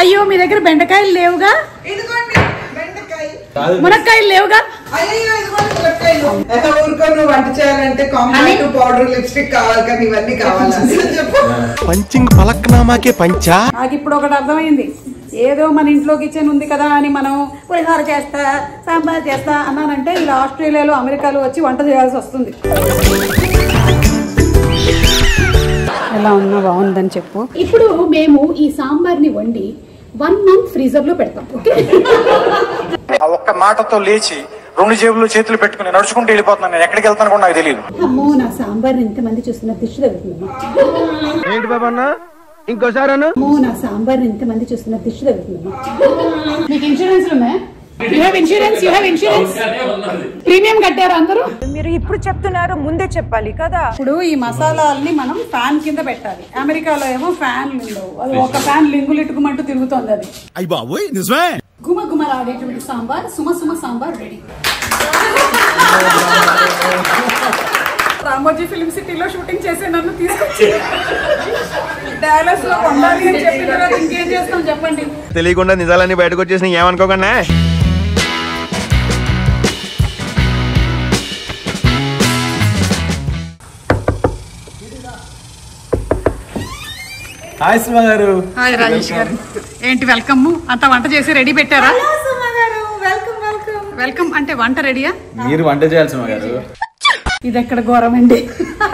అయ్యో మీ దగ్గర బెండకాయలు లేవుగా? ఇదిగోండి బెండకాయ. మునక్కాయలు లేవుగా? అయ్యో ఇదిగోండి మునక్కాయలు. ఊరుకో, నువ్వు వంట చేయాలంటే కాంపాక్ట్ పౌడర్ లిప్స్టిక్ కావాలి కానీ ఇవన్నీ కావాలని చెప్పు. పంచింగ్ పలక్నామాకే పంచా. నాకు ఇప్పుడు ఒకటి అర్థమైంది. ఏదో మన ఇంట్లో కిచెన్ ఉంది కదా అని మనం పులిహోర చేస్తా సాంబార్ చేస్తా అన్నానంటే ఇలా ఆస్ట్రేలియాలో అమెరికాలో వచ్చి వంట చేయాల్సి వస్తుంది. ఎలా ఉన్నా బాగుందని చెప్పు. ఇప్పుడు మేము ఈ సాంబార్ని వండి 1 month ఫ్రీజర్ లో పెడతాం. ఒక్క మాటతో లేచి 2 జేబులు చేతులు పెట్టుకుని నడుచుకుంటూ వెళ్ళిపోతున్నాను. నేను ఎక్కడికి వెళ్తాను కూడా నాకు తెలియదు. అమ్మో, నా సాంబార్ ఇంతమంది చూస్తున్న దిష్టి తగ్గుతుంది. ఏంటి బాబా అన్న ఇంకోసారి అమ్మో, నా సాంబార్ ఇంతమంది చూస్తున్న దిష్టి తగ్గుతుంది. మీకు ఇన్సూరెన్స్ ఉన్నాయా? యూ హ్యావ్ ఇన్సూరెన్స్ ప్రీమియం కట్టారు అందరూ? మీరు ఇప్పుడు చెప్తున్నారు, ముందే చెప్పాలి కదా. ఇప్పుడు ఈ మసాలాల్ని మనం ఫ్యాన్ కింద పెట్టాలి. అమెరికాలో ఏమో ఫ్యాన్లు ఉండవు. అది ఒక ఫ్యాన్ లింగులిట్టుకుమంటూ తిరుగుతోంది. అది అయ్య బాబోయ్ నిజమే. గుమగుమలాడేటువంటి సాంబార్, సుమ సాంబార్ రెడీ. రామోజీ ఫిల్మ్ సిటీలో షూటింగ్ చేసే నన్ను తీసుకొచ్చి డాలస్ లో వండాలి అని చెప్పిన తర్వాత ఇంకేం చేస్తాం చెప్పండి. తెలియకుండా నిజాలన్నీ బయటకు వచ్చేసిన ఏమనుకోకుండా. హాయ్ సుమ గారు. హాయ్ రాజేష్ గారు. ఏంటి వెల్కమ్? అంతా వంట చేసి రెడీ పెట్టారా? వెల్కమ్ అంటే వంట రెడీయా? మీరు వంట చేయాలి సుమ గారు. ఇది ఎక్కడ ఘోరమండి,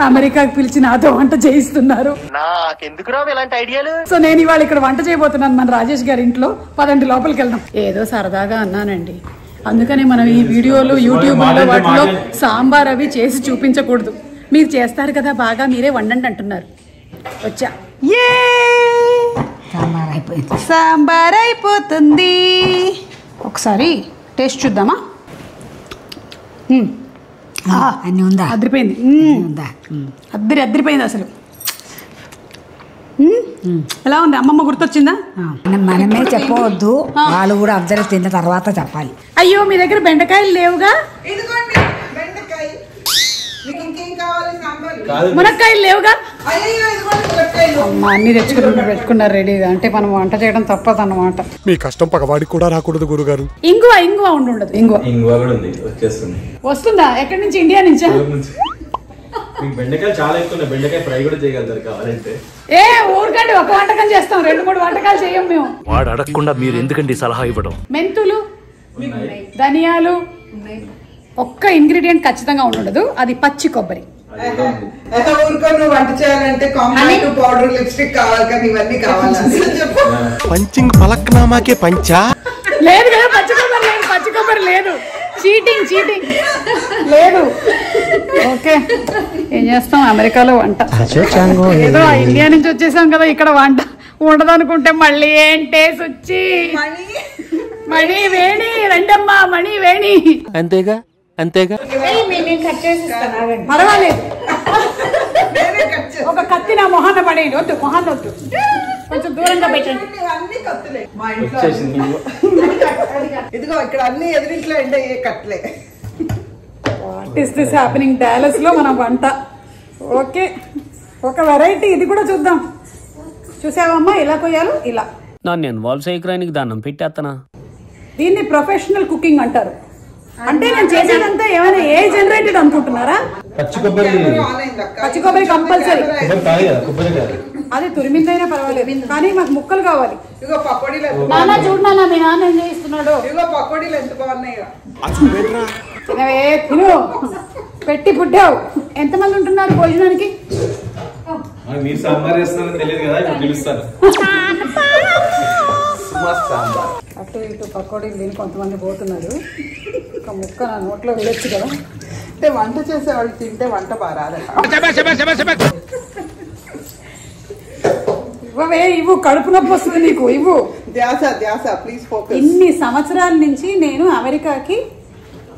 అమెరికాకి పిలిచి నాతో వంట చేయిస్తున్నారు. నాకెందుకు రావు ఇలాంటి ఐడియాలు? సో నేను ఇవాళ ఇక్కడ వంట చేయబోతున్నాను మన రాజేష్ గారి ఇంట్లో. పదండి లోపలికి వెళ్దాం. ఏదో సరదాగా అన్నానండి, అందుకని మనం ఈ వీడియోలు యూట్యూబ్ వాటిలో సాంబార్ అవి చేసి చూపించకూడదు. మీరు చేస్తారు కదా బాగా, మీరే వండండి అంటున్నారు. వచ్చా, సాంబార్ అయిపోతుంది. ఒకసారి టేస్ట్ చూద్దామా? అన్ని ఉందా? అదిరిపోయింది. అదిరిపోయింది అసలు. ఎలా ఉంది? అమ్మమ్మ గుర్తొచ్చిందా? మనమే చెప్పవద్దు, వాళ్ళు కూడా అబ్జర్వ్ తిన్న తర్వాత చెప్పాలి. అయ్యో మీ దగ్గర బెండకాయలు లేవుగా? ఇదిగోండి బెండకాయ. మీకు ఇంకేం కావాలి? సాంబార్. మునక్కాయలు లేవుగా? అయ్యో ఇదిగోండి మునక్కాయలు. అన్ని తెచ్చుకుని పెట్టుకున్నారు రెడీగా. అంటే మనం వంట చేయడం తప్పదు అన్నమాట. మీ కష్టం పగవాడికి కూడా రాకూడదు గురుగారు. ఇంగువ ఉండదు. ఇంగువ కూడా ఉంది, వచ్చేస్తుంది. వస్తుందా? ఎక్కడి నుంచి? ఇండియా నుంచా? మీకు బెండకాయలు చాలా ఎక్కువ. బెండకాయ ఫ్రై కూడా చేయగలుగుతారు కావాలంటే. ఏ ఊరికండి, ఒక వంటకం చేస్తాం, 2-3 వంటకాలు చేయం మేము. వాడు అడగకుండా మీరు ఎందుకండి సలహా ఇవ్వడం? మెంతులు, ధనియాలు, ఒక్క ఇంగ్రీడియంట్ ఖచ్చితంగా ఉండదు, అది పచ్చి కొబ్బరి. ఊరుకో, నువ్వు వంట చేయాలంటే కాంపాక్ట్ పౌడర్ లిప్స్టిక్ కావాలి కానీ ఇవన్నీ కావాలని చెప్పు. పంచింగ్ పలక్నామాకే పంచా. లేదు కదా, పచ్చి కొబ్బరి లేదు. చీటింగ్ లేదు. ఓకే, ఏం చేస్తాం అమెరికాలో వంట. ఏదో ఇండియా నుంచి వచ్చేసాం కదా, ఇక్కడ వంట ఉండదనుకుంటే మళ్ళీ ఏంటే సుచ్చి మణి వేణి రండమ్మా, మణి వేణి. అంతేగా పర్వాలేదు. ఒక కత్తి నా మొహాన్న పడేయండి. వద్దు, మొహాన్న వద్దు, కొంచెం దూరంగా పెట్టండి. అన్ని కత్తులే మా ఇంట్లో. ఇదిగో ఇక్కడ అన్ని ఎదురింట్లో ఎండ ఏ కట్లే. What is this happening Dallas లో మన వంట. ఓకే, ఒక వెరైటీ ఇది కూడా చూద్దాం. చూసావమ్మా ఎలా కొయ్యాలో? ఇలా. నన్ను ఇన్వాల్వ్ చేయడానికి దానం పెట్టేస్తానా? దీన్ని ప్రొఫెషనల్ కుకింగ్ అంటారు. అంటే నేను చేసేదంతా ఏమైనా ఏ జనరేటెడ్ అనుకుంటున్నారా? పచ్చి కొబ్బరి కంపల్సరీ. అది తురిమిందైనా పర్వాలేదు, కానీ మాకు ముక్కలు కావాలి. ఇదిగో పకోడీలు. నాన్న చూడు, నాన్న మీ నాన్న ఏం చేయిస్తున్నాడు. ఇదిగో పకోడీలు ఎంత బాగున్నాయో. తిను, పెట్టి పుట్టావు. ఎంతమంది ఉంటున్నారు భోజనానికి? మీరు సాంబార్ చేస్తున్నారని తెలియదు కదా, ఇప్పుడు పిలుస్తారు. అటు ఇటు పకోడీలు తిని కొంతమంది పోతున్నారు. ఒక ముక్క నా నోట్లో వెళ్ళొచ్చు కదా. అంటే వంట చేసేవాళ్ళు తింటే వంట బారాదట. ఇవ్వవే, ఇవ్వు, కడుపు నొప్పి వస్తుంది నీకు, ఇవ్వు. ధ్యాస ప్లీజ్ ఫోకస్. ఇన్ని సంవత్సరాల నుంచి నేను అమెరికాకి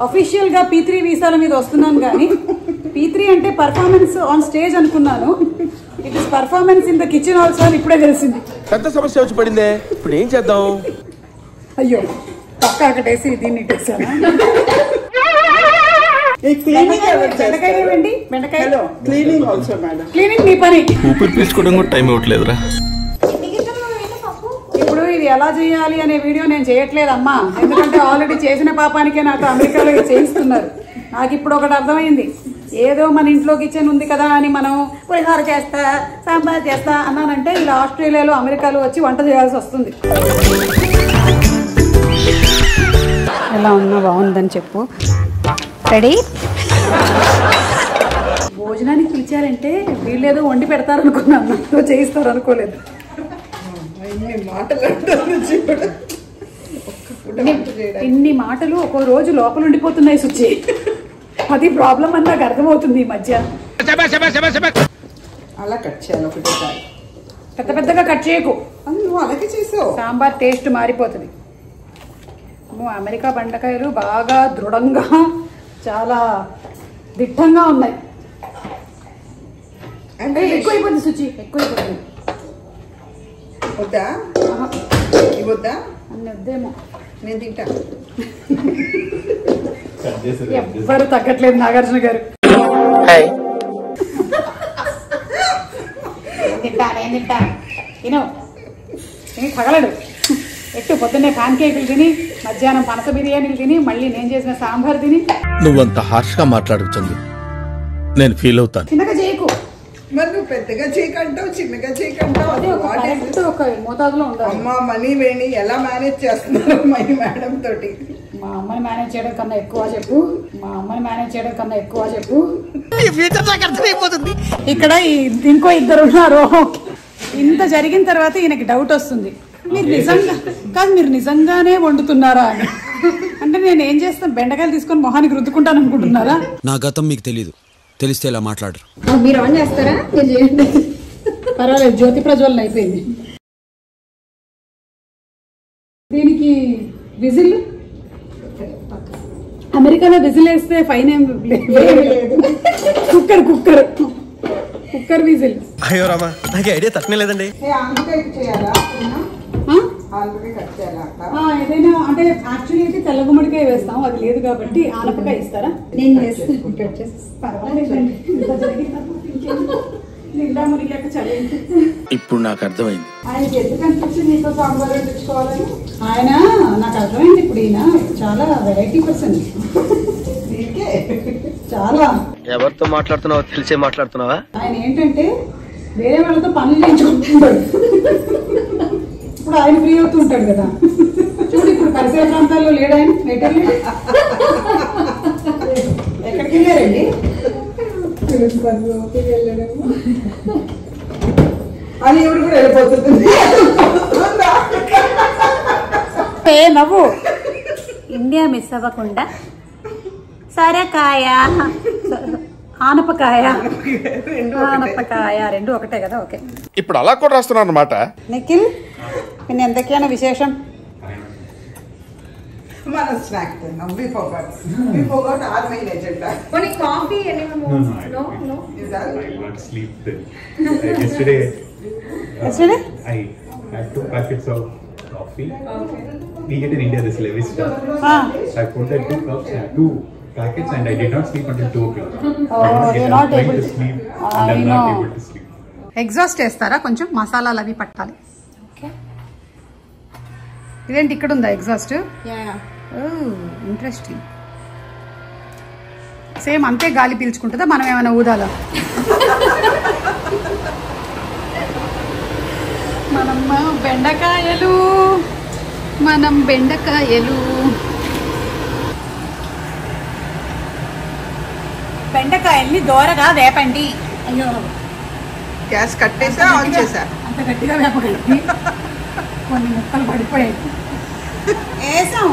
అఫీషియల్ గా P3 వీసాల మీద వస్తున్నాను, కానీ P3 అంటే పర్ఫార్మెన్స్ ఆన్ స్టేజ్ అనుకున్నాను. It is performance in the kitchen also అని ఇప్పుడే తెలిసింది. పెద్ద సమస్య వచ్చి పడిందే, ఇప్పుడు ఏం చేద్దాం? అయ్యో, పక్క అక్కటేసి దీన్ని ఇట్టేసాను. క్లీనింగ్ మీ పని. ఊపిరి తీసుకోవడం కూడా టైం ఇవ్వట్లేదురా. ఇప్పుడు ఇది ఎలా చేయాలి అనే వీడియో నేను చేయట్లేదమ్మా, ఎందుకంటే ఆల్రెడీ చేసిన పాపానికే నాకు అమెరికాలో చేయిస్తున్నారు. నాకు ఇప్పుడు ఒకటి అర్థమైంది, ఏదో మన ఇంట్లో కిచెన్ ఉంది కదా అని మనం పులిహోర చేస్తా సాంబార్ చేస్తా అన్నానంటే ఇలా ఆస్ట్రేలియాలో అమెరికాలో వచ్చి వంట చేయాల్సి వస్తుంది. ఎలా ఉన్నా బాగుందని చెప్పు. రెడీ? భోజనానికి పిలిచారంటే వీళ్ళేదో వండి పెడతారనుకున్నాను, నాతో చేయిస్తారు అనుకోలేదు. ఇన్ని మాటలు ఒక్కో రోజు లోపల ఉండిపోతున్నాయి సుచి, అది ప్రాబ్లం అని నాకు అర్థమవుతుంది ఈ మధ్య. అలా కట్ చేయాలి ఒకటేసారి, పెద్ద పెద్దగా కట్ చేయకు, నువ్వు అలాగే చేసావు. సాంబార్ టేస్ట్ మారిపోతుంది. అమెరికా బెండకాయలు బాగా దృఢంగా చాలా దిట్టంగా ఉన్నాయి. అంటే ఎక్కువైపోతుంది సుచి, ఎక్కువైపోతుంది. వద్దా వద్దా అన్నీ వద్దేమో, నేను తింటా. ఎవ్వరు తగ్గట్లేదు నాగార్జున గారు. నేను తింటా తిను, తగలడు. ఎట్టు పొద్దున్నే పాన్ కేకులు తిని, మధ్యాహ్నం పనస బిర్యానీలు తిని, మళ్ళీ నేను చేసిన సాంబార్ తిని. నువ్వంత హార్ష్ గా మాట్లాడుతుంది, నేను ఫీల్ అవుతాను. చిన్నగా చేయకు, మరి నువ్వు పెద్దగా చేయకంటావు, చిన్నగా చేయకంటావు. ఒక మోతాదులో ఉండాలి. అమ్మ మనీ వేణి ఎలా మేనేజ్ చేస్తున్నారు మనీ మేడం తోటి? మా అమ్మని మేనేజ్ చేయడం కన్నా ఎక్కువ చెప్పు, మా అమ్మని మేనేజ్ చేయడం కన్నా ఎక్కువ చెప్పు. ఇక్కడ ఇంకో ఇద్దరు ఉన్నారు. ఇంత జరిగిన తర్వాత ఈయనకి డౌట్ వస్తుంది, మీరు నిజంగా కాదు, మీరు నిజంగానే వండుతున్నారా అని. అంటే నేను ఏం చేస్తాను, బెండకాయలు తీసుకొని మొహానికి రుద్దుకుంటాను అనుకుంటున్నారా? నా గతం మీకు తెలీదు, తెలిస్తే ఇలా మాట్లాడరు. మీరు ఆన్ చేస్తారా? నేను చేయండి, పర్వాలేదు. జ్యోతి ప్రజ్వలన అయిపోయింది. దీనికి విజిల్, అమెరికాలో విజిల్ వేస్తే ఫైన్ ఏం లేదు. Cooker cooker cooker whistle. అయ్యో రామా, నాకు ఐడియా తక్కువ లేదండి. ఏదైనా అంటే యాక్చువల్లీ అయితే తెల్ల గుమ్మడికాయ వేస్తాం, అది లేదు కాబట్టి ఆనపకాయ ఇస్తారా? నేను ఇప్పుడు నాకు అర్థమైంది ఆయనకి ఎందుకు అనిపించింది నీతో సాంబార్ తెచ్చుకోవాలని. ఆయన నాకు అర్థమైంది, ఇప్పుడు ఈయన చాలా వెరైటీ పర్సన్, చాలా. ఎవరితో మాట్లాడుతున్నావో తెలిసే మాట్లాడుతున్నావా? ఆయన ఏంటంటే వేరే వాళ్ళతో పనులు చేయించుకుంటుంటాడు. ఇప్పుడు ఆయన ఫ్రీ అవుతూ ఉంటాడు కదా. చూడు ఇప్పుడు పరిసర ప్రాంతాల్లో లేడు ఆయన, ఎక్కడికి వెళ్ళారండి? అది ఎవరు కూడా వెళ్ళిపోతుంది. నవ్వు. ఇండియా మిస్ అవ్వకుండా సరకాయ, ఆనపకాయ, ఆనపకాయ రెండు ఒకటే కదా. ఓకే, ఇప్పుడు అలా కూడా రాస్తున్నాను అనమాట. నిఖిల్, పిన్న ఎంతకైనా విశేషం? మనం స్నాక్ తిన్నాం. We forgot our main agenda. Only coffee anymore? No. Is that? I won't sleep then. Yesterday, I had 2 packets of coffee. We get in India this Levis stuff. I put that 2 cups and 2 packets and I did not sleep until 2 o'clock. you're not able to sleep. I'm not able to sleep. Exhaust చేస్తారా? కొంచెం మసాలాలు అవి పట్టాలి. ఇదేంటి ఇక్కడ ఉందా exhaust? Interesting. Same అంతే గాలి పీల్చుకుంటుందా? మనం ఏమైనా ఊదాలా? మనం బెండకాయలు బెండకాయల్ని దోరగా వేపండి. అయ్యో, గ్యాస్ కట్టేసా ఆన్ చేసా? అంత గట్టిగా వేపగలి, కొన్ని ముక్కలు పడిపోయాయి. వేసాం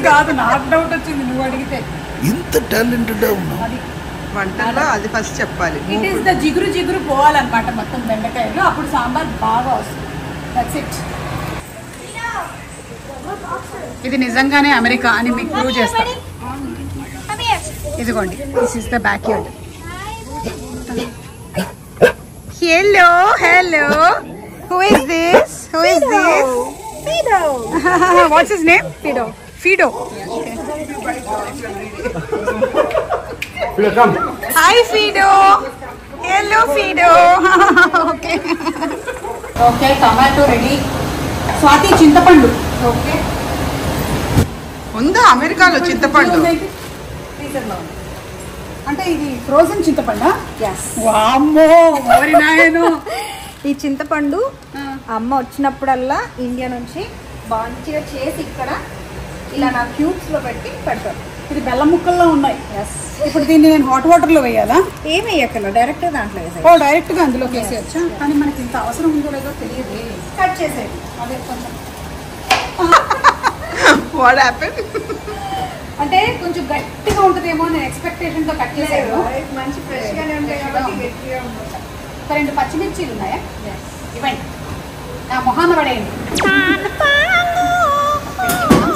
కాదు, నాకు డౌట్ వచ్చింది నువ్వు అడిగితే. ఇంత టాలెంటెడ్ అది వంటల్లో అది ఫస్ట్ చెప్పాలి. ఇట్ ఈస్ ద జిగురు పోవాలన్నమాట మొత్తం బెండకాయలు, అప్పుడు సాంబార్ బాగా వస్తుంది. That's it. ఇది నిజంగానే అమెరికా అని మీకు ప్రూవ్ చేస్తాను. ఇదిగోండి, this is the back yard. Hello, who is this? Fido. What's his name? Fido. Come. Hi Fido. Hello Fido. Okay, tomato ready. Swathi చింతపండు. ఓకే. ఉందా అమెరికాలో చింతపండు? అంటే ఇది ఫ్రోజన్ చింతపండా? ఎస్. వామ్మో మరి నాయనో. ఈ చింతపండు అమ్మ వచ్చినప్పుడల్లా ఇండియా నుంచి మంచిగా చేసి ఇక్కడ ఇలా నా క్యూబ్స్ లో పెట్టి పెడతారు. ఇది బెల్లం ముక్కల్లో ఉన్నాయి. ఎస్. ఇప్పుడు దీన్ని నేను హాట్ వాటర్ లో వేయాలా? ఏమి వేయక్కర్లేదు, డైరెక్ట్ దాంట్లో వేసేది. ఓ డైరెక్ట్ గా అందులో వేసేయచ్చా? కానీ మనకి ఇంత అవసరం ఉందో లేదో తెలియదు. కట్ చేసేది. అదే కొంచెం వాట్ హ్యాపెన్? అంటే కొంచెం గట్టిగా ఉంటుందేమో నేను ఎక్స్పెక్టేషన్ తో కట్ చేసాను. మంచి ఫ్రెష్ గానే ఉంటాయి కాబట్టి గట్టిగా ఉంటుంది. ఒక 2 పచ్చిమిర్చీలు ఉన్నాయా? ఇవ్వండి, నా మొహాన పడేయండి.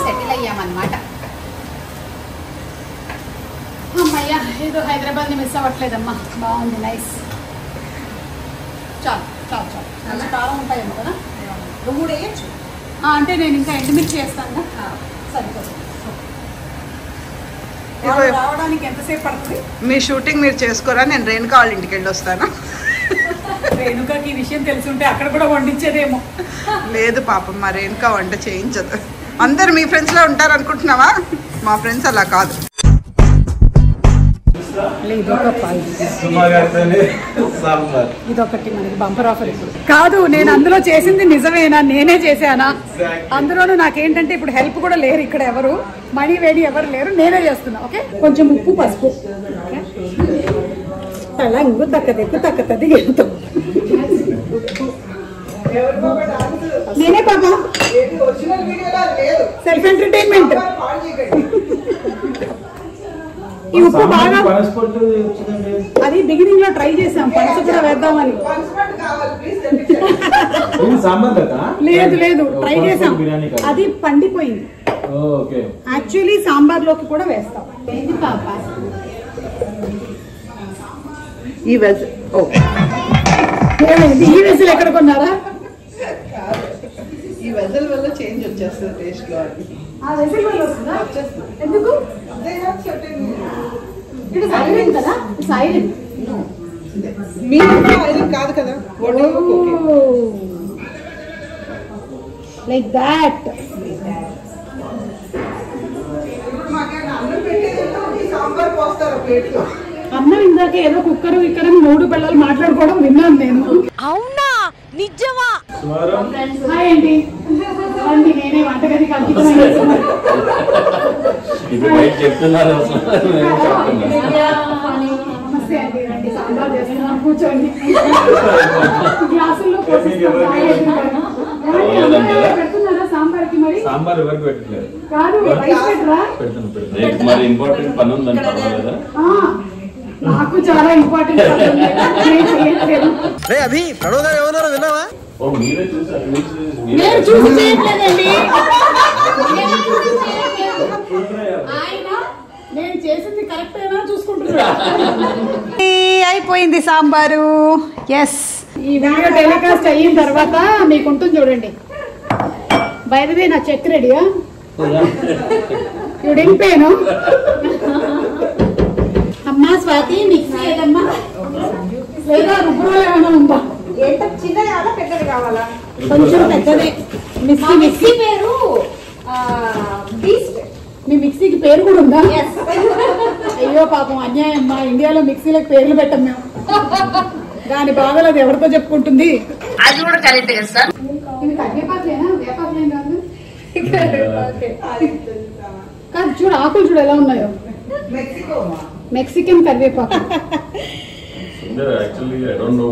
సెటిల్ అయ్యామన్నమాట. అమ్మయ్యా, ఏదో హైదరాబాద్ ని మిస్ అవ్వట్లేదమ్మా. బాగుంది, నైస్. చాలు చాలు చాలు. మంచి కారం ఉంటాయేమో కదా. నువ్వు కూడా వేయచ్చు. అంటే నేను ఇంకా ఎండుమిర్చి చేస్తాను. సరిపోతుంది. రావడానికి ఎంతసేపు పడుతుంది? మీ షూటింగ్ మీరు చేసుకోరా, నేను రేణుకా వాళ్ళ ఇంటికి వెళ్ళి వస్తాను. రేణుకాకి ఈ విషయం తెలుసుంటే అక్కడ కూడా వండించేదేమో. లేదు పాపం, మా రేణుకా వంట చేయించదు. అందరు మీ ఫ్రెండ్స్ లో ఉంటారు అనుకుంటున్నావా? మా ఫ్రెండ్స్ అలా కాదు. ఇదొకటి మనకి బంపర్ ఆఫర్. కాదు, నేను అందులో చేసింది నిజమేనా, నేనే చేశానా? అందులోనూ నాకేంటంటే ఇప్పుడు హెల్ప్ కూడా లేరు ఇక్కడ, ఎవరు మనీ వేడి ఎవరు లేరు, నేనే చేస్తున్నా. ఓకే, కొంచెం ఉప్పు పసుపు. తలంగు తక్కది నేనే పాపం సెల్ఫ్ ఎంటర్టైన్మెంట్. ఈ ఉప్పు బాగా అది బిగినింగ్ లో ట్రై చేసాం, పనస కూడా వేద్దామని. లేదు లేదు, ట్రై చేసాం, అది పండిపోయింది. యాక్చువల్లీ సాంబార్ లోకి కూడా వేస్తాం. ఈ వెజ్ ఈ వెజ్లు ఎక్కడ కొన్నారా? ఈ వెజల్ వల్ల చేంజ్ వచ్చేస్తుంది టేస్ట్ లో. ఆ వెజ్ల వల్ల వస్తుందా? ఎందుకు? ఇట్ ఇస్ ఐరన్ కదా, ఇట్స్ ఐరన్. మీరు ఐరన్ కాదు కదా. Like that. సాంబార్ పోస్తారు ప్లేట్లో. అన్నం ఇందాక ఏదో కుక్కరు ఇక్కడ 3 పిల్లలు మాట్లాడుకోవడం విన్నాను నేను. అవునా, నిజమా? హాయ్ అండి. నేనే వంటగది నమస్తే అండి, రండి సాంబార్ చేస్తున్నాం, కూర్చోండి. గ్లాసుల్లో పెడుతున్నారా సాంబార్కి? మరి సాంబార్ ఎవరికి పెట్టలేదు. కాదు, రైస్ పెట్టరా? మరి ఇంపార్టెంట్ పని ఉందని పర్వాలేదా? నాకు చాలా ఇంపార్టెంట్. నేను చూసి చేయట్లేదండి, నేను చేసింది కరెక్ట్ అయినా చూసుకుంటున్నా. అయిపోయింది సాంబారు. ఎస్, ఈ వీడియో టెలికాస్ట్ అయిన తర్వాత మీకు ఉంటుంది చూడండి. బై ది వే, నా చెక్ రెడీయా? డింపేను అమ్మా. స్వాతి, మిక్సీ ఏదమ్మా లేదా రుబ్బురోలు ఏమైనా ఉందా? ఎంత చిన్నది కావాలా, పెద్దది కావాలా? కొంచెం పెద్దదే. మిక్సీ పేరు బీస్ట్. మీ మిక్సీకి పేరు కూడా ఉందా? అయ్యో పాపం, అన్యాయం. మా ఇండియాలో మిక్సీలకు పేర్లు పెట్టం మేము. దాని బాధలు అది ఎవరితో చెప్పుకుంటుంది? అది కూడా కరెక్ట్ కదా సార్. ఇది కరివేపాకులేనా? వేపాకులేం కాదు. కాదు, చూడు ఆకులు చూడు ఎలా ఉన్నాయో. మెక్సికన్ కరివేపాకు. Actually I don't know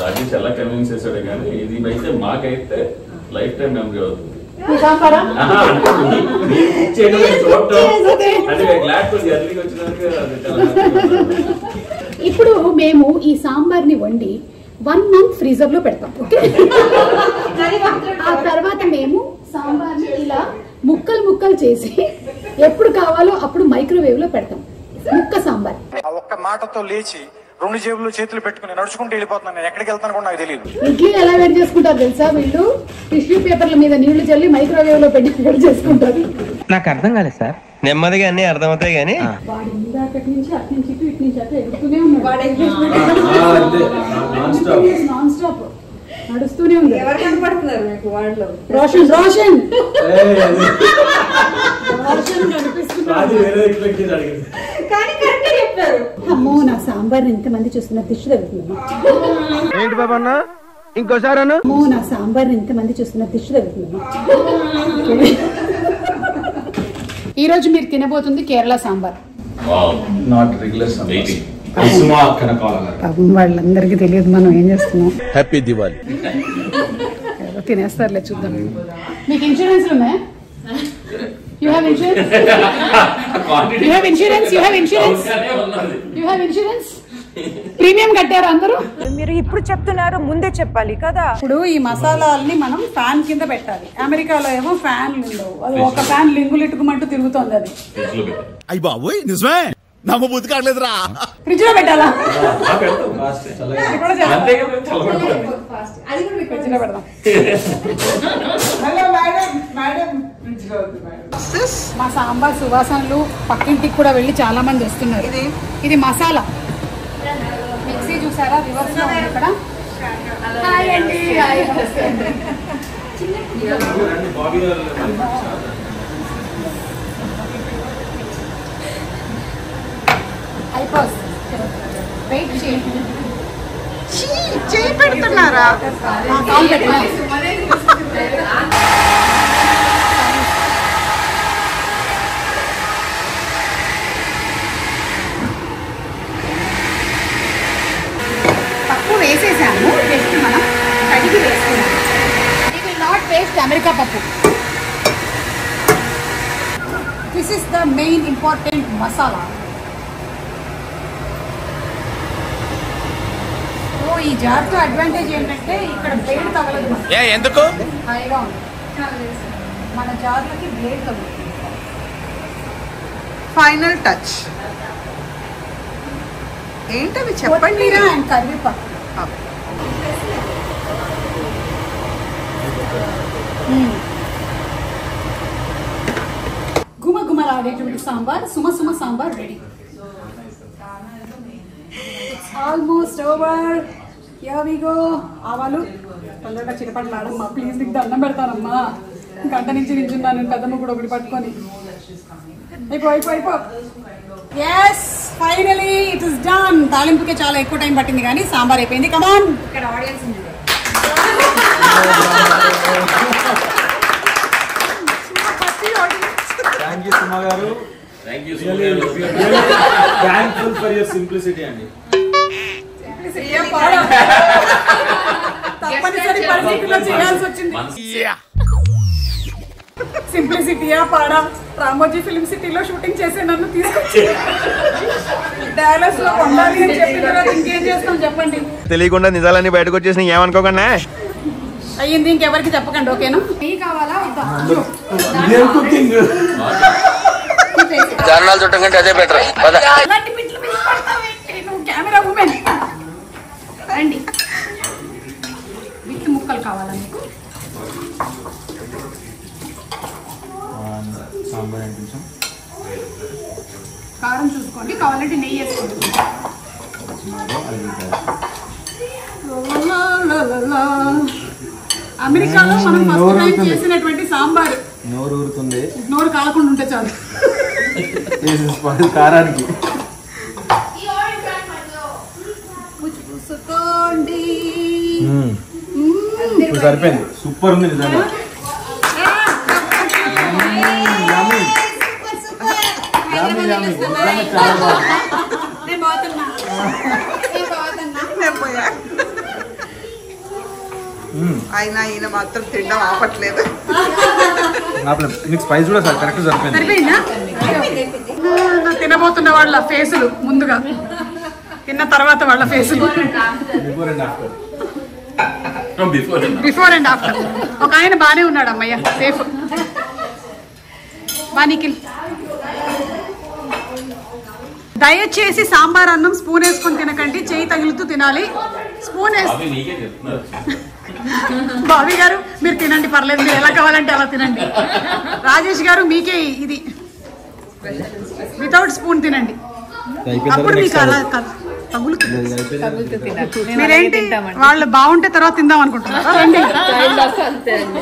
Rajesh ఎలా కన్విన్స్ చేశాడు, కానీ ఇది అయితే మాకైతే లైఫ్ టైం మెమరీ అవుతుంది. ఇప్పుడు మేము ఈ సాంబార్ ని వండి 1 month ఫ్రీజర్ లో పెడతాం. ఆ తర్వాత మేము సాంబార్ ని ఇలా ముక్కలు చేసి ఎప్పుడు కావాలో అప్పుడు మైక్రోవేవ్ లో పెడతాం. ముక్క సాంబార్. ఆ ఒక్క మాటతో లేచి 2 జేబులు చేతులు పెట్టుకుని నడుచుకుంటూ వెళ్ళిపోతున్నాను. నేను ఎక్కడికి వెళ్తాను కూడా నాకు తెలియదు. ఇడ్లీ ఎలా వేడి చేసుకుంటారు తెలుసా? వీళ్ళు టిష్యూ పేపర్ల మీద నీళ్లు చల్లి మైక్రోవేవ్ లో పెట్టి వేడి చేసుకుంటారు. నాకు అర్థం కాలేదు సార్. నెమ్మదిగా అన్ని అర్థమవుతాయి కానీ వాడు ఇందాకటి నుంచి అటు నుంచి ఇటు నుంచి అటు ఎదుగుతూనే ఉన్నాడు. Non stop. నడుస్తూనే ఉంది. ఎవరు కనపడుతున్నారు మీకు వాళ్ళు? రోషన్ రోషన్ రోషన్ కనిపిస్తున్నారు. కానీ కరెక్ట్ చెప్పారు. అమ్మో నా సాంబార్ ఇంతమంది చూస్తున్నారు, దిష్టి తగ్గుతుంది. ఏంటి బాబా అన్న ఇంకోసారి అన్న అమ్మో నా సాంబార్ ఇంతమంది చూస్తున్నారు, దిష్టి తగ్గుతుంది. ఈ రోజు మీరు తినబోతుంది కేరళ సాంబార్. నాట్ రెగ్యులర్ పాపం వాళ్ళందరికీ తెలియదు మనం ఏం చేస్తున్నాం. హ్యాపీ దివాలి. తినేస్తారులే, చూద్దాం. మీకు ఇన్సూరెన్స్ ఉన్నాయా? You have insurance? You have insurance? You have insurance? You have insurance? Premium కట్టారు అందరూ? మీరు ఇప్పుడు చెప్తున్నారు, ముందే చెప్పాలి కదా. ఇప్పుడు ఈ మసాలాల్ని మనం ఫ్యాన్ కింద పెట్టాలి. అమెరికాలో ఏమో ఫ్యాన్లు ఉండవు, అది ఒక ఫ్యాన్ లింగులిట్టుకుమంటూ తిరుగుతోంది. అది అయ్యి బాబోయ్ నిజమే, నమ్మబుద్ధి కావట్లేదురా. ఫ్రిడ్జ్ లో పెట్టాలా? ఫ్రిడ్జ్ లో పెడదాం. మా సాంబార్ సువాసనలు పక్కింటికి కూడా వెళ్ళి చాలా మంది వస్తున్నారు. ఇది మసాలా మిక్సీ చూసారా, రివర్స్ లో ఉంది ఇక్కడ. హాయ్ అండి. వెయిట్ చేయి పెడుతున్నారా? పప్పు వేసేసాము, జస్ట్ మనం కడిగి వేసుకున్నాం. We will not waste America pappu. This is the main important masala. ఈ జార్తో అడ్వాంటేజ్ ఏంటంటే ఇక్కడ బ్లేడ్ తగలదు. ఎందుకు? హాయిగా ఉంది. మన జార్లకి బ్లేడ్ తగులుతుంది. ఫైనల్ టచ్ ఏంటవి చెప్పండి. అండ్ కరివేపాకు. గుమగుమలాడేటువంటి సాంబార్, సుమ సుమ sambar ready. Almost over. Here we go. ఆవాలు తొందరగా చిరపట్లాడమ్మా ప్లీజ్, నీకు దండం పెడతానమ్మా. గంట నుంచి నించున్నాను పెద్దమ్మ కూడా ఒకటి పట్టుకొని. అయిపో. Yes finally it is done. తాలింపుకే చాలా ఎక్కువ టైం పట్టింది కానీ సాంబార్ అయిపోయింది. కమాన్. ఇక్కడ ఆడియన్స్ ఉంది. థ్యాంక్ యూ సుమా గారు. Thank you thankful for your simplicity అండి. తప్పనిసరి పరిస్థితుల్లో చేయాల్సి వచ్చింది. సింప్లిసిటీయా పాడా? రామోజీ ఫిల్మ్ సిటీలో షూటింగ్ చేసే నన్ను తీసుకొచ్చి డాలస్ లో ఉండాలి అని చెప్పిన తర్వాత ఇంకేం చేస్తాం చెప్పండి. తెలియకుండా నిజాలన్నీ బయటకు వచ్చేసి ఏమనుకోకుండా అయ్యింది. ఇంకెవరికి చెప్పకండి, ఓకేనా? నెయ్యి కావాలా? జర్నల్ చుట్టం కంటే అదే బెటర్. కెమెరా ఉమెన్ రండి. విత్ ముక్కలు కావాలా మీకు? కారం చూసుకోండి, కావాలంటే నెయ్యి వేసుకోండి. అమెరికాలో మనం ఫస్ట్ టైం చేసినటువంటి సాంబార్. నోరు ఊరుతుంది. నోరు కాలకుండా ఉంటే చాలు. కారానికి సరిపోయింది. సూపర్ ఉంది నిజంగా. అయినా ఈయన మాత్రం తినడం ఆపట్లేదు. నీకు స్పైస్ కూడా సార్ కరెక్ట్ సరిపోయింది. తినబోతున్న వాళ్ళ ఫేసులు ముందుగా, తిన్న తర్వాత వాళ్ళ ఫేసులు. Before and after. ఒక ఆయన బానే ఉన్నాడు అమ్మయ్య, సేఫ్. బానికిల్. దయచేసి సాంబార్ అన్నం స్పూన్ వేసుకొని తినకండి, చేయి తగులుతూ తినాలి. స్పూన్ వేసి బావి గారు మీరు తినండి, పర్లేదు, మీరు ఎలా కావాలంటే అలా తినండి. రాజేష్ గారు మీకే ఇది వితౌట్ స్పూన్ తినండి, అప్పుడు మీకు అలా మీరేంటి వాళ్ళు బాగుంటే తర్వాత తిందాం అనుకుంటున్నారా? అంతే అండి.